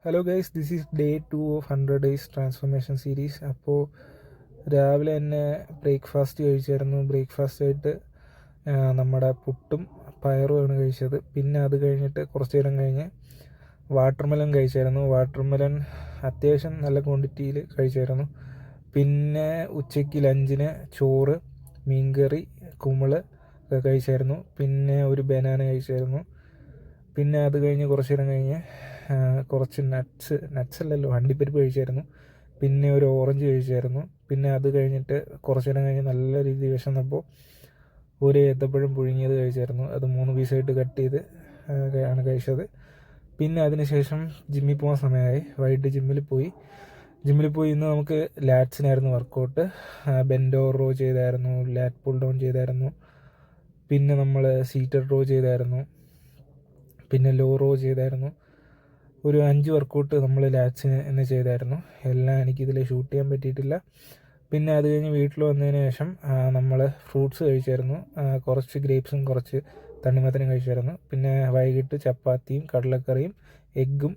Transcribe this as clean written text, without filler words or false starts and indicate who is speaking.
Speaker 1: Hello guys, this is day 2 of 100 days transformation series. അപ്പോൾ രാവിലെ തന്നെ ബ്രേക്ക്ഫാസ്റ്റ് കഴിച്ചായിരുന്നു. ബ്രേക്ക്ഫാസ്റ്റായിട്ട് നമ്മുടെ പുട്ടും പയറുമാണ് കഴിച്ചത്. പിന്നെ അത് കഴിഞ്ഞിട്ട് കുറച്ച് നേരം കഴിഞ്ഞ് വാട്ടർമെലൺ കഴിച്ചായിരുന്നു. വാട്ടർമെലൺ അത്യാവശ്യം നല്ല ക്വാണ്ടിറ്റിയിൽ കഴിച്ചായിരുന്നു. പിന്നെ ഉച്ചയ്ക്ക് ലഞ്ചിന് ചോറ്, മീൻകറി, കുമിള് ഒക്കെ കഴിച്ചായിരുന്നു. പിന്നെ ഒരു ബനാന കഴിച്ചായിരുന്നു. പിന്നെ അത് കഴിഞ്ഞ് കുറച്ച് നേരം കഴിഞ്ഞ് കുറച്ച് നട്ട്സ് അല്ലല്ലോ, അണ്ടിപ്പരിപ്പ് കഴിച്ചായിരുന്നു. പിന്നെ ഒരു ഓറഞ്ച് കഴിച്ചായിരുന്നു. പിന്നെ അത് കഴിഞ്ഞിട്ട് കുറച്ച് നേരം കഴിഞ്ഞ് നല്ല രീതിയിൽ വിശന്നപ്പോൾ ഒരു ഏത്തപ്പഴം പുഴുങ്ങിയത് കഴിച്ചായിരുന്നു. അത് 3 പീസായിട്ട് കട്ട് ചെയ്ത് ആണ് കഴിച്ചത്. പിന്നെ അതിനുശേഷം ജിമ്മിൽ പോകാൻ സമയമായി. വൈകിട്ട് ജിമ്മിൽ പോയി ഇന്ന് നമുക്ക് ലാറ്റ്സിനായിരുന്നു വർക്കൗട്ട്. ബെൻഡോ റോ ചെയ്തായിരുന്നു, ലാറ്റ് പുൾ ഡൗൺ ചെയ്തായിരുന്നു, പിന്നെ നമ്മൾ സീറ്റഡ് റോ ചെയ്തായിരുന്നു, പിന്നെ ലോ റോ ചെയ്തായിരുന്നു. ഒരു 5 വർക്കൗട്ട് നമ്മൾ ലാറ്റ്സിന് എന്ന് ചെയ്തായിരുന്നു. എല്ലാം എനിക്കിതിൽ ഷൂട്ട് ചെയ്യാൻ പറ്റിയിട്ടില്ല. പിന്നെ അത് കഴിഞ്ഞ് വീട്ടിൽ വന്നതിന് ശേഷം നമ്മൾ ഫ്രൂട്ട്സ് കഴിച്ചായിരുന്നു. കുറച്ച് ഗ്രേപ്സും കുറച്ച് തണ്ണിമത്തനും കഴിച്ചായിരുന്നു. പിന്നെ വൈകിട്ട് ചപ്പാത്തിയും കടലക്കറിയും എഗ്ഗും